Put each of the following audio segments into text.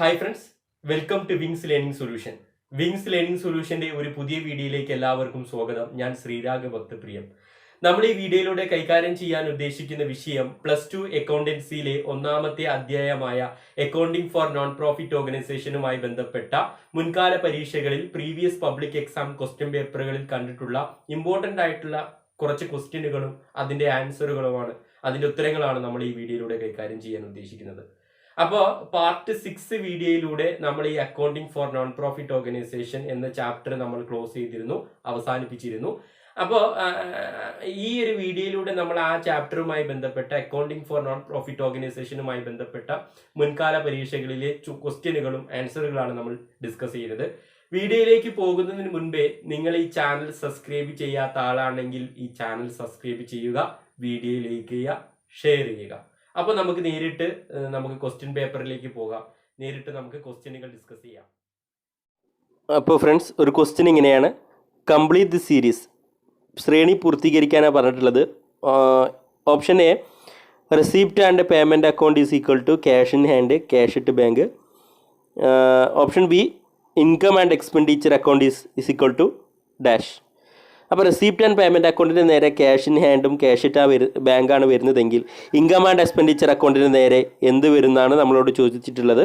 Hi friends, welcome to Wings Learning Solution. Wings Learning സൊല്യൂഷന്റെ ഒരു പുതിയ വീഡിയോയിലേക്ക് എല്ലാവർക്കും സ്വാഗതം. ഞാൻ ശ്രീരാഗ് ഭക്തപ്രിയം. നമ്മൾ ഈ വീഡിയോയിലൂടെ കൈകാര്യം ചെയ്യാൻ ഉദ്ദേശിക്കുന്ന വിഷയം +2 അക്കൗണ്ടൻസിയിലെ ഒന്നാമത്തെ അധ്യായമായ അക്കൗണ്ടിംഗ് ഫോർ നോൺ പ്രോഫിറ്റ് ഓർഗനൈസേഷനുമായി ബന്ധപ്പെട്ട മുൻകാല പരീക്ഷകളിൽ പ്രീവിയസ് പബ്ലിക് എക്സാം ക്വസ്റ്റ്യൻ പേപ്പറുകളിൽ കണ്ടിട്ടുള്ള ഇമ്പോർട്ടന്റ് ആയിട്ടുള്ള കുറച്ച് ക്വസ്റ്റ്യനുകളും അതിന്റെ ആൻസറുകളുമാണ്, അതിന്റെ ഉത്തരങ്ങളാണ് നമ്മൾ ഈ വീഡിയോയിലൂടെ കൈകാര്യം ചെയ്യാൻ ഉദ്ദേശിക്കുന്നത്. അപ്പോൾ പാർട്ട് 6 വീഡിയോയിലൂടെ നമ്മൾ ഈ accounting four non profit organisation എന്ന ചാപ്റ്റർ നമ്മൾ ക്ലോസ് ചെയ്തിരുന്നു, അവസാനിപ്പിച്ചിരുന്നു. അപ്പോൾ ഈ ഒരു വീഡിയോയിലൂടെ നമ്മൾ ആ ചാപ്റ്ററുമായി ബന്ധപ്പെട്ട അക്കൗണ്ടിംഗ് ഫോർ നോൺ പ്രോഫിറ്റ് ഓർഗനൈസേഷനുമായി ബന്ധപ്പെട്ട മുൻകാല പരീക്ഷകളിലെ ക്വസ്റ്റ്യനുകളും ആൻസറുകളാണ് നമ്മൾ ഡിസ്കസ് ചെയ്തത്. വീഡിയോയിലേക്ക് പോകുന്നതിന് മുൻപേ നിങ്ങൾ ഈ ചാനൽ സബ്സ്ക്രൈബ് ചെയ്യാത്ത ആളാണെങ്കിൽ ഈ ചാനൽ സബ്സ്ക്രൈബ് ചെയ്യുക, വീഡിയോ ലൈക്ക് ചെയ്യുക, ഷെയർ ചെയ്യുക. അപ്പോൾ നമുക്ക് നേരിട്ട് ക്വസ്റ്റ്യൻ പേപ്പറിലേക്ക് പോകാം. നേരിട്ട് നമുക്ക് ക്വസ്റ്റ്യനുകൾ ഡിസ്കസ് ചെയ്യാം. അപ്പോൾ ഫ്രണ്ട്സ്, ഒരു ക്വസ്റ്റ്യൻ ഇങ്ങനെയാണ്: കംപ്ലീറ്റ് ദി സീരീസ്. ശ്രേണി പൂർത്തീകരിക്കാനാണ് പറഞ്ഞിട്ടുള്ളത്. Option A, receipt and payment account is equal to cash in hand, cash at bank. Option B, income and expenditure account is equal to dash. അപ്പോൾ receipt and payment അക്കൗണ്ടിന് നേരെ cash in ഹാൻഡും cash ഇട്ട ബാങ്കാണ് വരുന്നതെങ്കിൽ income and expenditure അക്കൗണ്ടിന് നേരെ എന്ത് വരുന്നതാണ് നമ്മളോട് ചോദിച്ചിട്ടുള്ളത്.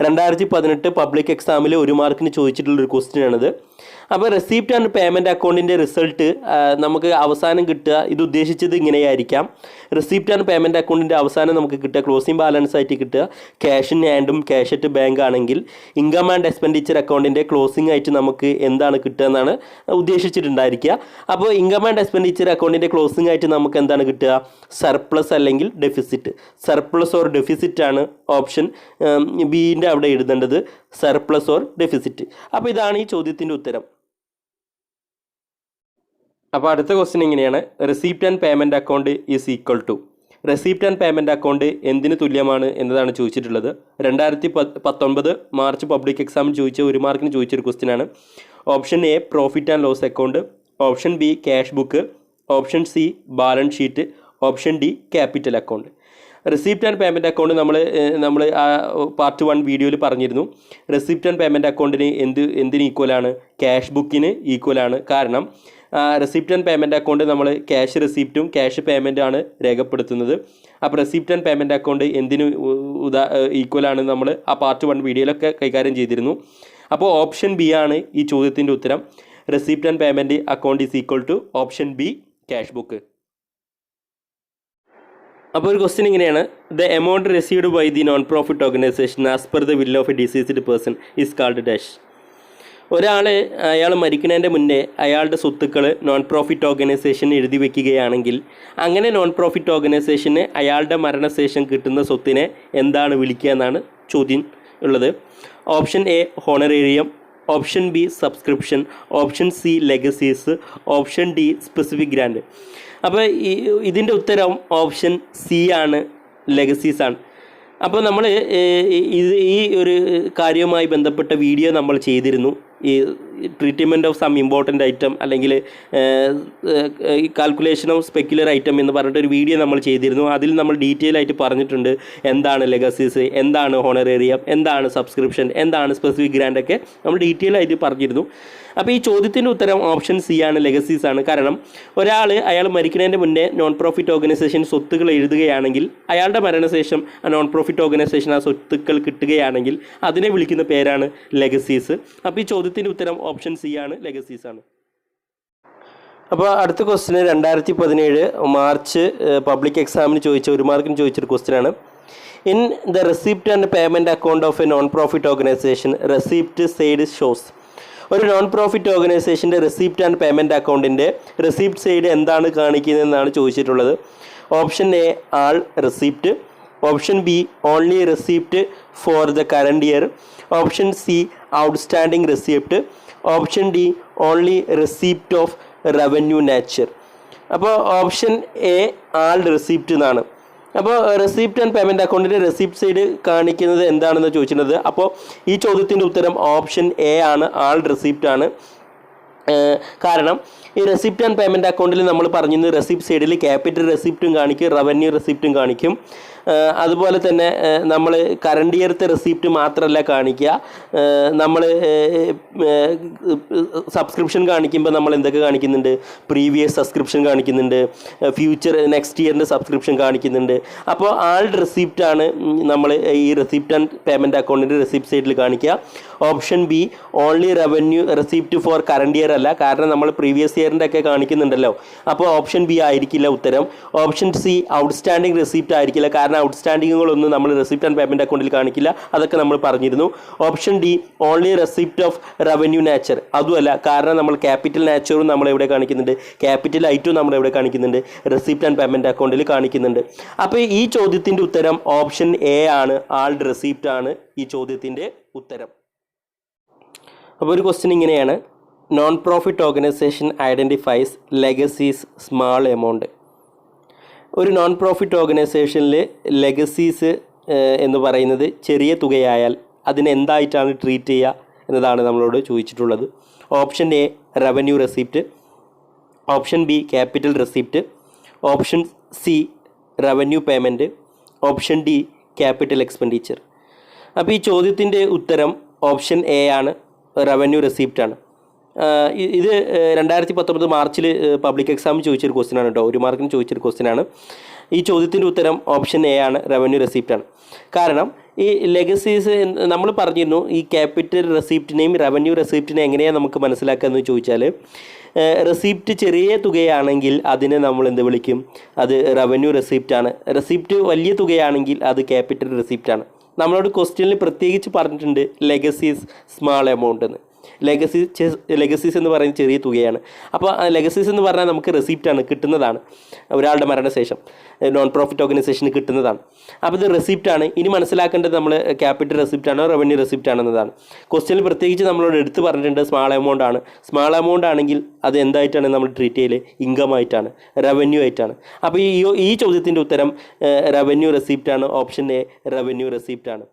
2018 പബ്ലിക് എക്സാമിൽ 1 മാർക്കിന് ചോദിച്ചിട്ടുള്ളൊരു ക്വസ്റ്റ്യൻ ആണിത്. അപ്പോൾ റെസിപ്റ്റ് ആൻഡ് പേയ്മെൻറ്റ് അക്കൗണ്ടിൻ്റെ റിസൾട്ട് നമുക്ക് അവസാനം കിട്ടുക, ഇത് ഉദ്ദേശിച്ചത് ഇങ്ങനെയായിരിക്കാം: റെസിപ്റ്റ് ആൻഡ് പേയ്മെൻറ്റ് അക്കൗണ്ടിൻ്റെ അവസാനം നമുക്ക് കിട്ടുക, ക്ലോസിംഗ് ബാലൻസ് ആയിട്ട് കിട്ടുക cash in ഹാൻഡും cash at bank ആണെങ്കിൽ, ഇൻകം ആൻഡ് എക്സ്പെൻഡിച്ചർ അക്കൗണ്ടിൻ്റെ ക്ലോസിംഗ് ആയിട്ട് നമുക്ക് എന്താണ് കിട്ടുക എന്നാണ് ഉദ്ദേശിച്ചിട്ടുണ്ടായിരിക്കുക. അപ്പോൾ ഇൻകം ആൻഡ് എക്സ്പെൻഡിച്ചർ അക്കൗണ്ടിൻ്റെ ക്ലോസിംഗ് ആയിട്ട് നമുക്ക് എന്താണ് കിട്ടുക? സർപ്ലസ് അല്ലെങ്കിൽ ഡെഫിസിറ്റ്. സർപ്ലസ് ഓർ ഡെഫിസിറ്റ് ആണ് ഓപ്ഷൻ ബിൻ്റെ അവിടെ എഴുതേണ്ടത്, സർപ്ലസ് ഓർ ഡെഫിസിറ്റ്. അപ്പോൾ ഇതാണ് ഈ ചോദ്യത്തിൻ്റെ ഉത്തരം. അപ്പോൾ അടുത്ത ക്വസ്റ്റ്യൻ ഇങ്ങനെയാണ്: receipt and payment account is equal to. Receipt and payment account എന്തിന് തുല്യമാണ് എന്നതാണ് ചോദിച്ചിട്ടുള്ളത്. 2019 മാർച്ച് പബ്ലിക് എക്സാമിൽ ചോദിച്ച 1 മാർക്കിന് ചോദിച്ചൊരു ക്വസ്റ്റ്യൻ ആണ്. Option A, profit and loss account. Option B, cash book. Option C, balance sheet. Option D, capital account. Receipt and payment account നമ്മൾ ആ പാർട്ട് 1 വീഡിയോയിൽ പറഞ്ഞിരുന്നു. റെസിപ്റ്റ് ആൻഡ് പേയ്മെൻറ്റ് അക്കൗണ്ടിന് എന്തിന് ഈക്വലാണ്? ക്യാഷ് ബുക്കിന് ഈക്വലാണ്. കാരണം റെസിപ്റ്റ് ആൻഡ് പേയ്മെൻറ്റ് അക്കൗണ്ട് നമ്മൾ cash റെസിപ്റ്റും cash പേയ്മെൻറ്റാണ് രേഖപ്പെടുത്തുന്നത്. അപ്പോൾ റെസിപ്റ്റ് ആൻഡ് പേയ്മെൻറ്റ് അക്കൗണ്ട് എന്തിന് ഈക്വലാണ് നമ്മൾ ആ പാർട്ട് 1 വീഡിയോയിലൊക്കെ കൈകാര്യം ചെയ്തിരുന്നു. അപ്പോൾ ഓപ്ഷൻ ബി ആണ് ഈ ചോദ്യത്തിൻ്റെ ഉത്തരം. Receipt and payment account is equal to option B, cash book. അപ്പോൾ ഒരു ക്വസ്റ്റ്യൻ ഇങ്ങനെയാണ്: the amount received by the non profit organisation as per the will of a deceased person is called dash. അയാൾ മരിക്കുന്നതിൻ്റെ മുന്നേ അയാളുടെ സ്വത്തുക്കൾ non profit organisation എഴുതി വയ്ക്കുകയാണെങ്കിൽ, അങ്ങനെ നോൺ പ്രോഫിറ്റ് ഓർഗനൈസേഷന് അയാളുടെ മരണശേഷം കിട്ടുന്ന സ്വത്തിനെ എന്താണ് വിളിക്കുക എന്നാണ് ചോദ്യം ഉള്ളത്. Option A, honorarium. Option B, subscription. Option C, legacies. Option D, specific grand. അപ്പോൾ ഇതിൻ്റെ ഉത്തരം ഓപ്ഷൻ സി ആണ്, ലെഗസീസ് ആണ്. അപ്പോൾ നമ്മൾ ഈ ഒരു കാര്യവുമായി ബന്ധപ്പെട്ട വീഡിയോ നമ്മൾ ചെയ്തിരുന്നു. ഈ treatment of some important item അല്ലെങ്കിൽ കാൽക്കുലേഷൻ ഓഫ് സ്പെക്യുലർ ഐറ്റം എന്ന് പറഞ്ഞിട്ടൊരു വീഡിയോ നമ്മൾ ചെയ്തിരുന്നു. അതിൽ നമ്മൾ ഡീറ്റെയിൽ ആയിട്ട് പറഞ്ഞിട്ടുണ്ട് എന്താണ് ലെഗസീസ്, എന്താണ് ഹോണറേറിയം, എന്താണ് സബ്സ്ക്രിപ്ഷൻ, എന്താണ് സ്പെസിഫിക് ഗ്രാൻഡ് ഒക്കെ നമ്മൾ ഡീറ്റെയിൽ ആയിട്ട് പറഞ്ഞിരുന്നു. അപ്പോൾ ഈ ചോദ്യത്തിൻ്റെ ഉത്തരം ഓപ്ഷൻ സി ആണ്, ലെഗസീസ് ആണ്. കാരണം അയാൾ മരിക്കുന്നതിൻ്റെ മുന്നേ നോൺ പ്രോഫിറ്റ് ഓർഗനൈസേഷൻ സ്വത്തുക്കൾ എഴുതുകയാണെങ്കിൽ, അയാളുടെ മരണശേഷം ആ നോൺ പ്രോഫിറ്റ് ഓർഗനൈസേഷൻ ആ സ്വത്തുക്കൾ കിട്ടുകയാണെങ്കിൽ അതിനെ വിളിക്കുന്ന പേരാണ് ലെഗസീസ്. അപ്പോൾ ഈ ചോദ്യത്തിൻ്റെ ഉത്തരം ഓപ്ഷൻ സി ആണ്, ലെഗസീസ് ആണ്. അപ്പോൾ അടുത്ത ക്വസ്റ്റ്യൻ 2017 മാർച്ച് പബ്ലിക് എക്സാമിന് ചോദിച്ച 1 മാർക്കിന് ചോദിച്ചൊരു ക്വസ്റ്റ്യൻ ആണ്. In the receipt and payment account of a non profit organisation, receipt side shows. ഒരു നോൺ പ്രോഫിറ്റ് ഓർഗനൈസേഷൻ്റെ റെസിപ്റ്റ് ആൻഡ് പേയ്മെൻറ്റ് അക്കൗണ്ടിൻ്റെ റെസിപ്റ്റ് സൈഡ് എന്താണ് കാണിക്കുന്നതെന്നാണ് ചോദിച്ചിട്ടുള്ളത്. Option A, all receipt. Option B, only receipt for the current year. Option C, outstanding receipt. Option D, only receipt of revenue nature. അപ്പോൾ option A, all receipt എന്നാണ്. അപ്പോൾ receipt and payment അക്കൗണ്ടിൻ്റെ receipt side കാണിക്കുന്നത് എന്താണെന്ന് ചോദിച്ചിട്ടുള്ളത്. അപ്പോൾ ഈ ചോദ്യത്തിൻ്റെ ഉത്തരം ഓപ്ഷൻ എ ആണ്, ആൾ റെസിപ്റ്റ് ആണ്. കാരണം ഈ റെസിപ്റ്റ് ആൻഡ് പേയ്മെൻറ്റ് അക്കൗണ്ടിൽ നമ്മൾ പറഞ്ഞിരുന്നത് റെസിപ്റ്റ് സൈഡിൽ ക്യാപിറ്റൽ റെസിപ്റ്റും കാണിക്കും, റവന്യൂ റെസിപ്റ്റും കാണിക്കും. അതുപോലെ തന്നെ നമ്മൾ കറണ്ട് ഇയർത്തെ റെസിപ്റ്റ് മാത്രമല്ല കാണിക്കുക, നമ്മൾ സബ്സ്ക്രിപ്ഷൻ കാണിക്കുമ്പോൾ നമ്മൾ എന്തൊക്കെ കാണിക്കുന്നുണ്ട്, പ്രീവിയസ് സബ്സ്ക്രിപ്ഷൻ കാണിക്കുന്നുണ്ട്, ഫ്യൂച്ചർ നെക്സ്റ്റ് ഇയറിൻ്റെ സബ്സ്ക്രിപ്ഷൻ കാണിക്കുന്നുണ്ട്. അപ്പോൾ ആൾഡ് റെസിപ്റ്റാണ് നമ്മൾ ഈ റെസിപ്റ്റ് ആൻഡ് പേയ്മെൻറ്റ് അക്കൗണ്ടിൻ്റെ റെസിപ്റ്റ് സൈഡിൽ കാണിക്കുക. Option B only revenue receipt for current year അല്ല, കാരണം നമ്മൾ പ്രീവിയസ് ഇയറിൻ്റെ ഒക്കെ കാണിക്കുന്നുണ്ടല്ലോ. അപ്പോൾ ഓപ്ഷൻ ബി ആയിരിക്കില്ല ഉത്തരം. ഓപ്ഷൻ സി ഔട്ട്സ്റ്റാൻഡിംഗ് റെസിപ്റ്റ് ആയിരിക്കില്ല, കാരണം ഔട്ട്സ്റ്റാൻഡിങ്ങുകളൊന്നും നമ്മൾ റെസിപ്റ്റ് ആൻഡ് പേയ്മെൻറ്റ് അക്കൗണ്ടിൽ കാണിക്കില്ല, അതൊക്കെ നമ്മൾ പറഞ്ഞിരുന്നു. Option D only receipt of revenue nature, അതുമല്ല, കാരണം നമ്മൾ ക്യാപിറ്റൽ നാച്ചറും നമ്മൾ എവിടെ കാണിക്കുന്നുണ്ട്, ക്യാപിറ്റൽ ഐറ്റും നമ്മൾ എവിടെ കാണിക്കുന്നുണ്ട്, റെസിപ്റ്റ് ആൻഡ് പേയ്മെൻറ്റ് അക്കൗണ്ടിൽ കാണിക്കുന്നുണ്ട്. അപ്പോൾ ഈ ചോദ്യത്തിൻ്റെ ഉത്തരം ഓപ്ഷൻ എ ആണ്, ആൾഡ് റെസിപ്റ്റ് ആണ് ഈ ചോദ്യത്തിൻ്റെ ഉത്തരം. അപ്പോൾ ഒരു ക്വസ്റ്റ്യൻ ഇങ്ങനെയാണ്, non profit organisation identifies legacies small amount. ഒരു നോൺ പ്രോഫിറ്റ് ഓർഗനൈസേഷനിൽ ലെഗസീസ് എന്ന് പറയുന്നത് ചെറിയ തുകയായാൽ അതിനെ എന്തായിട്ടാണ് ട്രീറ്റ് ചെയ്യുക എന്നതാണ് നമ്മളോട് ചോദിച്ചിട്ടുള്ളത്. Option A revenue receipt, option B capital receipt, option C revenue payment, option D capital expenditure. അപ്പോൾ ഈ ചോദ്യത്തിൻ്റെ ഉത്തരം ഓപ്ഷൻ എ ആണ്, റവന്യൂ റെസിപ്റ്റാണ്. ഇത് 2019 മാർച്ചിൽ പബ്ലിക് എക്സാമിന് ചോദിച്ചൊരു ക്വസ്റ്റ്യനാണ് കേട്ടോ, 1 മാർക്കിന് ചോദിച്ചൊരു ക്വസ്റ്റ്യനാണ്. ഈ ചോദ്യത്തിൻ്റെ ഉത്തരം ഓപ്ഷൻ എ ആണ്, റവന്യൂ റെസിപ്റ്റാണ്. കാരണം ഈ ലെഗസീസ് നമ്മൾ പറഞ്ഞിരുന്നു, ഈ ക്യാപിറ്റൽ റെസിപ്റ്റിനെയും റവന്യൂ റെസിപ്റ്റിനെയും എങ്ങനെയാണ് നമുക്ക് മനസ്സിലാക്കുക എന്ന് ചോദിച്ചാൽ, റെസിപ്റ്റ് ചെറിയ തുകയാണെങ്കിൽ അതിനെ നമ്മൾ എന്ത് വിളിക്കും, അത് റവന്യൂ റെസിപ്റ്റാണ്. റെസിപ്റ്റ് വലിയ തുകയാണെങ്കിൽ അത് ക്യാപിറ്റൽ റെസിപ്റ്റാണ്. നമ്മളോട് ക്വസ്റ്റ്യനിൽ പ്രത്യേകിച്ച് പറഞ്ഞിട്ടുണ്ട് ലെഗസീസ് സ്മാൾ എമൗണ്ട് എന്ന്. ലെഗസീസ് എന്ന് പറയുന്നത് ചെറിയ തുകയാണ്. അപ്പോൾ ലെഗസീസ് എന്ന് പറഞ്ഞാൽ നമുക്ക് റെസിപ്റ്റാണ്, കിട്ടുന്നതാണ്, ഒരാളുടെ മരണശേഷം നോൺ പ്രോഫിറ്റ് ഓർഗനൈസേഷന് കിട്ടുന്നതാണ്. അപ്പോൾ ഇത് റെസിപ്റ്റാണ്. ഇനി മനസ്സിലാക്കേണ്ടത് നമ്മൾ ക്യാപിറ്റൽ റെസിപ്റ്റാണോ റവന്യൂ റെസിപ്റ്റ് ആണെന്നതാണ്. ക്വസ്റ്റ്യനിൽ പ്രത്യേകിച്ച് നമ്മളോട് എടുത്ത് പറഞ്ഞിട്ടുണ്ട് സ്മാൾ എമൗണ്ട് ആണ്. സ്മാൾ എമൗണ്ട് ആണെങ്കിൽ അത് എന്തായിട്ടാണ് നമ്മൾ ട്രീറ്റ് ചെയ്യൽ, ഇൻകം ആയിട്ടാണ്, റവന്യൂ ആയിട്ടാണ്. അപ്പോൾ ഈ ചോദ്യത്തിൻ്റെ ഉത്തരം റവന്യൂ റെസിപ്റ്റാണ്, ഓപ്ഷൻ എ റവന്യൂ റെസിപ്റ്റാണ്.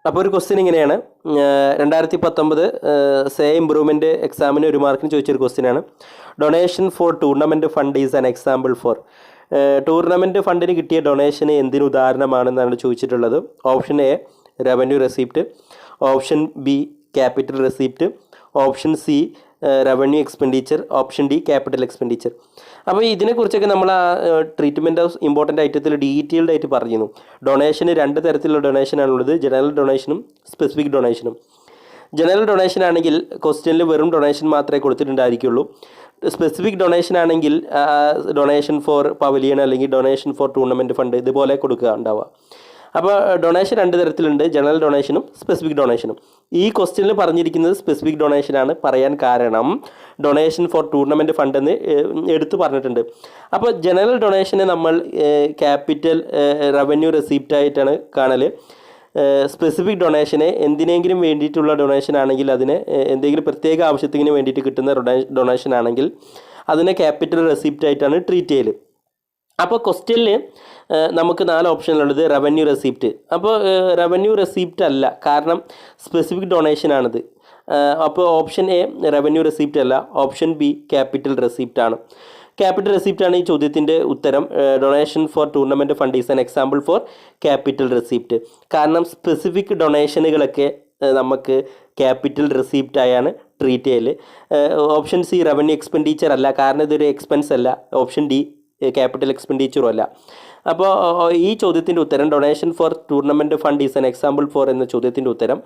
അപ്പോൾ ഒരു ക്വസ്റ്റ്യൻ ഇങ്ങനെയാണ്, 2019 സേ ഇംപ്രൂവ്മെൻറ്റ് എക്സാമിന് 1 മാർക്കിന് ചോദിച്ചൊരു ക്വസ്റ്റ്യനാണ്. Donation for tournament fund is an example for. Tournament ഫണ്ടിന് കിട്ടിയ ഡൊണേഷന് എന്തിന് ഉദാഹരണമാണെന്നാണ് ചോദിച്ചിട്ടുള്ളത്. Option A revenue receipt, option B capital receipt, option C revenue expenditure, option D capital expenditure. അപ്പോൾ ഇതിനെക്കുറിച്ചൊക്കെ നമ്മൾ ആ ട്രീറ്റ്മെൻറ്റ് ഓഫ് ഇമ്പോർട്ടൻ്റ് ഐറ്റത്തിൽ ഡീറ്റെയിൽഡ് ആയിട്ട് പറഞ്ഞിരുന്നു. ഡൊണേഷന് 2 തരത്തിലുള്ള ഡൊണേഷനാണുള്ളത്, ജനറൽ ഡൊണേഷനും സ്പെസിഫിക് ഡൊണേഷനും. ജനറൽ ഡൊണേഷൻ ആണെങ്കിൽ ക്വസ്റ്റ്യനിൽ വെറും ഡൊണേഷൻ മാത്രമേ കൊടുത്തിട്ടുണ്ടായിരിക്കുള്ളൂ. സ്പെസിഫിക് ഡൊണേഷൻ ആണെങ്കിൽ ഡൊണേഷൻ ഫോർ പവലിയൻ അല്ലെങ്കിൽ ഡൊണേഷൻ ഫോർ ടൂർണമെൻറ്റ് ഫണ്ട് ഇതുപോലെ കൊടുക്കുക ഉണ്ടാവുക. അപ്പോൾ ഡൊണേഷൻ 2 തരത്തിലുണ്ട്, ജനറൽ ഡൊണേഷനും സ്പെസിഫിക് ഡൊണേഷനും. ഈ ക്വസ്റ്റ്യനിൽ പറഞ്ഞിരിക്കുന്നത് സ്പെസിഫിക് ഡൊണേഷനാണ്. പറയാൻ കാരണം ഡൊണേഷൻ ഫോർ ടൂർണമെൻറ്റ് ഫണ്ട് എന്ന് എടുത്തു പറഞ്ഞിട്ടുണ്ട്. അപ്പോൾ ജനറൽ ഡൊണേഷനെ നമ്മൾ ക്യാപിറ്റൽ റവന്യൂ റെസിപ്റ്റായിട്ടാണ് കാണൽ. സ്പെസിഫിക് ഡൊണേഷനെ എന്തിനെങ്കിലും വേണ്ടിയിട്ടുള്ള ഡൊണേഷൻ ആണെങ്കിൽ, അതിനെ എന്തെങ്കിലും പ്രത്യേക ആവശ്യത്തിന് വേണ്ടിയിട്ട് കിട്ടുന്ന ഡൊണേഷൻ ആണെങ്കിൽ അതിനെ ക്യാപിറ്റൽ റെസിപ്റ്റായിട്ടാണ് ട്രീറ്റ് ചെയ്യൽ. അപ്പോൾ ക്വസ്റ്റ്യനിൽ നമുക്ക് 4 ഓപ്ഷനുള്ളത് റവന്യൂ റെസിപ്റ്റ്. അപ്പോൾ റവന്യൂ റെസിപ്റ്റ് അല്ല, കാരണം സ്പെസിഫിക് ഡൊണേഷനാണിത്. അപ്പോൾ ഓപ്ഷൻ എ റവന്യൂ റെസിപ്റ്റ് അല്ല, ഓപ്ഷൻ ബി ക്യാപിറ്റൽ റെസിപ്റ്റ് ആണ്. ക്യാപിറ്റൽ റെസിപ്റ്റ് ആണ് ഈ ചോദ്യത്തിൻ്റെ ഉത്തരം. Donation for tournament fund is an example four capital receipt. കാരണം സ്പെസിഫിക് ഡൊണേഷനുകളൊക്കെ നമുക്ക് ക്യാപിറ്റൽ റെസിപ്റ്റ് ആയാണ് ട്രീറ്റ് ചെയ്യൽ. ഓപ്ഷൻ സി റവന്യൂ എക്സ്പെൻഡിച്ചർ അല്ല, കാരണം ഇതൊരു എക്സ്പെൻസ് അല്ല. ഓപ്ഷൻ ഡി ക്യാപിറ്റൽ എക്സ്പെൻഡിച്ചറും അല്ല. അപ്പോൾ ഈ ചോദ്യത്തിൻ്റെ ഉത്തരം donation for tournament fund is an example four എന്ന ചോദ്യത്തിൻ്റെ ഉത്തരം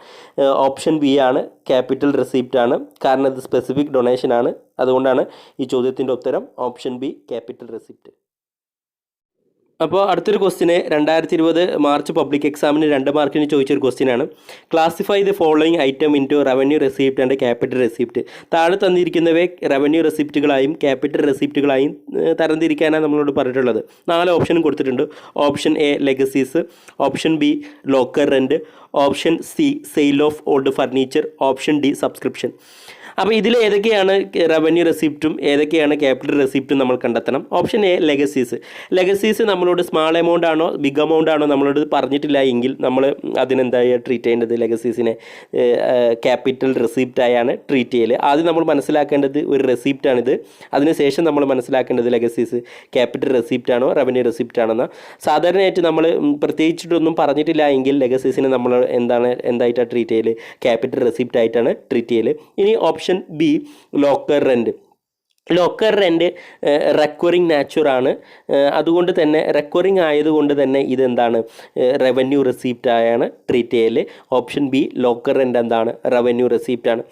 ഓപ്ഷൻ ബി ആണ്, ക്യാപിറ്റൽ റെസിപ്റ്റ് ആണ്. കാരണം ഇത് സ്പെസിഫിക് ഡൊണേഷൻ ആണ്. അതുകൊണ്ടാണ് ഈ ചോദ്യത്തിൻ്റെ ഉത്തരം ഓപ്ഷൻ ബി ക്യാപിറ്റൽ റെസിപ്റ്റ്. അപ്പോൾ അടുത്തൊരു ക്വസ്റ്റിന് 2020 മാർച്ച് പബ്ലിക് എക്സാമിന് 2 മാർക്കിന് ചോദിച്ചൊരു ക്വസ്റ്റ്യനാണ്. Classify the following item into revenue receipt and capital receipt. താഴെ തന്നിരിക്കുന്നവയെ റവന്യൂ റെസിപ്റ്റുകളായും ക്യാപിറ്റൽ റെസിപ്റ്റുകളായും തരംതിരിക്കാനാണ് നമ്മളോട് പറഞ്ഞിട്ടുള്ളത്. 4 ഓപ്ഷനും കൊടുത്തിട്ടുണ്ട്. Option A legacies, option B locker rent, option C sale of old furniture, option D subscription. അപ്പോൾ ഇതിൽ ഏതൊക്കെയാണ് റവന്യൂ റെസിപ്റ്റും ഏതൊക്കെയാണ് ക്യാപിറ്റൽ റെസിപ്റ്റും നമ്മൾ കണ്ടെത്തണം. ഓപ്ഷൻ എ ലെഗസീസ് നമ്മളോട് സ്മാൾ എമൗണ്ട് ആണോ ബിഗ് എമൗണ്ട് ആണോ നമ്മളോട് പറഞ്ഞിട്ടില്ല എങ്കിൽ നമ്മൾ അതിനെന്തായി ട്രീറ്റ് ചെയ്യേണ്ടത്, ലെഗസീസിനെ ക്യാപിറ്റൽ റെസിപ്റ്റായാണ് ട്രീറ്റ് ചെയ്യൽ. ആദ്യം നമ്മൾ മനസ്സിലാക്കേണ്ടത് ഒരു റെസിപ്റ്റാണിത്. അതിനുശേഷം നമ്മൾ മനസ്സിലാക്കേണ്ടത് ലെഗസീസ് ക്യാപിറ്റൽ റെസിപ്റ്റ് ആണോ റവന്യൂ റെസിപ്റ്റ് ആണെന്ന്. സാധാരണയായിട്ട് നമ്മൾ പ്രത്യേകിച്ചിട്ടൊന്നും പറഞ്ഞിട്ടില്ല എങ്കിൽ ലെഗസീസിനെ നമ്മൾ എന്തായിട്ടാണ് ട്രീറ്റ് ചെയ്യൽ, ക്യാപിറ്റൽ റെസിപ്റ്റ് ആയിട്ടാണ് ട്രീറ്റ് ചെയ്യൽ. ഇനി option B locker rent. Locker rent recurring നാച്ചുറാണ്. അതുകൊണ്ട് തന്നെ റെക്കറിങ് ആയതുകൊണ്ട് തന്നെ ഇതെന്താണ് റവന്യൂ റെസിപ്റ്റ് ആയാണ് ട്രീറ്റ് ചെയ്യൽ. ഓപ്ഷൻ ബി ലോക്കർ റെൻറ്റ് എന്താണ് റവന്യൂ റെസിപ്റ്റ് ആണ്.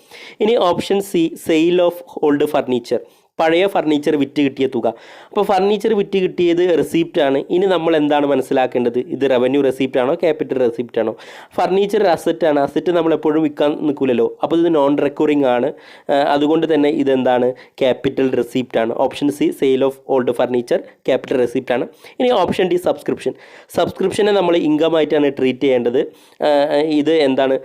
ഇനി option C sale of old furniture, പഴയ ഫർണിച്ചർ വിറ്റ് കിട്ടിയ തുക. അപ്പോൾ ഫർണിച്ചർ വിറ്റ് കിട്ടിയത് റെസിപ്റ്റാണ്. ഇനി നമ്മൾ എന്താണ് മനസ്സിലാക്കേണ്ടത്, ഇത് റവന്യൂ റെസിപ്റ്റ് ആണോ ക്യാപിറ്റൽ റെസിപ്റ്റ് ആണോ? ഫർണിച്ചർ അസറ്റാണ്. അസറ്റ് നമ്മൾ എപ്പോഴും വിൽക്കാൻ നിൽക്കില്ലല്ലോ, അപ്പോൾ ഇത് നോൺ റെക്കറിങ് ആണ്. അതുകൊണ്ട് തന്നെ ഇതെന്താണ് ക്യാപിറ്റൽ റെസിപ്റ്റ് ആണ്. Option C sale of old furniture capital receipt ആണ്. ഇനി ഓപ്ഷൻ ഡി സബ്സ്ക്രിപ്ഷനെ നമ്മൾ ഇൻകം ആയിട്ടാണ് ട്രീറ്റ് ചെയ്യേണ്ടത്. ഇത് എന്താണ്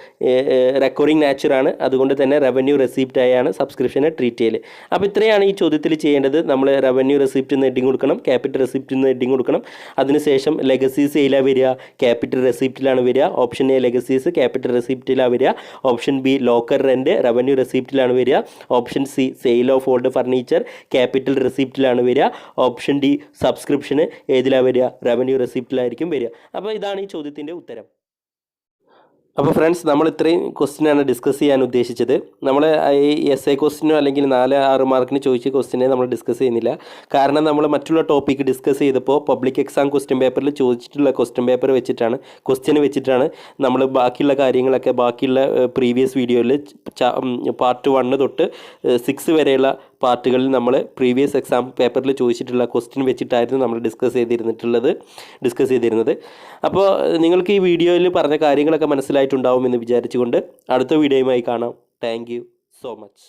റെക്കറിങ് നാച്ചുറാണ്. അതുകൊണ്ട് തന്നെ റവന്യൂ റെസിപ്റ്റ് ആയാണ് സബ്സ്ക്രിപ്ഷനെ ട്രീറ്റ് ചെയ്യൽ. അപ്പോൾ ഇത്രയാണ് ഈ ചോദ്യത്തിൽ ചെയ്യേണ്ടത്. നമ്മൾ റവന്യൂ റെസിപ്റ്റ് എന്ന് ഹെഡിങ് കൊടുക്കണം, ക്യാപിറ്റൽ റെസിപ്റ്റ് എന്ന് ഹെഡിങ് കൊടുക്കണം. അതിനുശേഷം ലെഗസീസ് ഏതിലാണ് വരിക, ക്യാപിറ്റൽ റെസിപ്റ്റിലാണ് വരിക. ഓപ്ഷൻ എ ലെഗസീസ് ക്യാപിറ്റൽ റെസിപ്റ്റിലാണ് വരിക. Option B locker rent revenue റെസിപ്റ്റിലാണ് വരിക. Option C sale of old furniture capital റെസിപ്റ്റിലാണ് വരിക. ഓപ്ഷൻ ഡി സബ്സ്ക്രിപ്ഷന് ഏതിലാണ് വരിക, റവന്യൂ റെസിപ്റ്റിലായിരിക്കും വരിക. അപ്പോൾ ഇതാണ് ഈ ചോദ്യത്തിൻ്റെ ഉത്തരം. അപ്പോൾ ഫ്രണ്ട്സ്, നമ്മൾ ഇത്രയും ക്വസ്റ്റ്യനാണ് ഡിസ്കസ് ചെയ്യാൻ ഉദ്ദേശിച്ചത്. നമ്മൾ ഈ എസ് എ ക്വസ്റ്റ്യനോ അല്ലെങ്കിൽ 4-6 മാർക്കിന് ചോദിച്ച ക്വസ്റ്റ്യനെ നമ്മൾ ഡിസ്കസ് ചെയ്യുന്നില്ല. കാരണം നമ്മൾ മറ്റുള്ള ടോപ്പിക്ക് ഡിസ്കസ് ചെയ്തപ്പോൾ പബ്ലിക് എക്സാം ക്വസ്റ്റ്യൻ പേപ്പറിൽ ചോദിച്ചിട്ടുള്ള ക്വസ്റ്റ്യൻ പേപ്പർ വെച്ചിട്ടാണ് നമ്മൾ ബാക്കിയുള്ള കാര്യങ്ങളൊക്കെ ബാക്കിയുള്ള പ്രീവിയസ് വീഡിയോയിൽ പാർട്ട് 1 തൊട്ട് 6 വരെയുള്ള പാർട്ടുകളിൽ നമ്മൾ പ്രീവിയസ് എക്സാം പേപ്പറിൽ ചോദിച്ചിട്ടുള്ള ക്വസ്റ്റ്യൻ വെച്ചിട്ടായിരുന്നു നമ്മൾ ഡിസ്കസ് ചെയ്തിരുന്നത്. അപ്പോൾ നിങ്ങൾക്ക് ഈ വീഡിയോയിൽ പറഞ്ഞ കാര്യങ്ങളൊക്കെ മനസ്സിലായിട്ടുണ്ടാവുമെന്ന് വിചാരിച്ചുകൊണ്ട് അടുത്ത വീഡിയോയുമായി കാണാം. Thank you so much.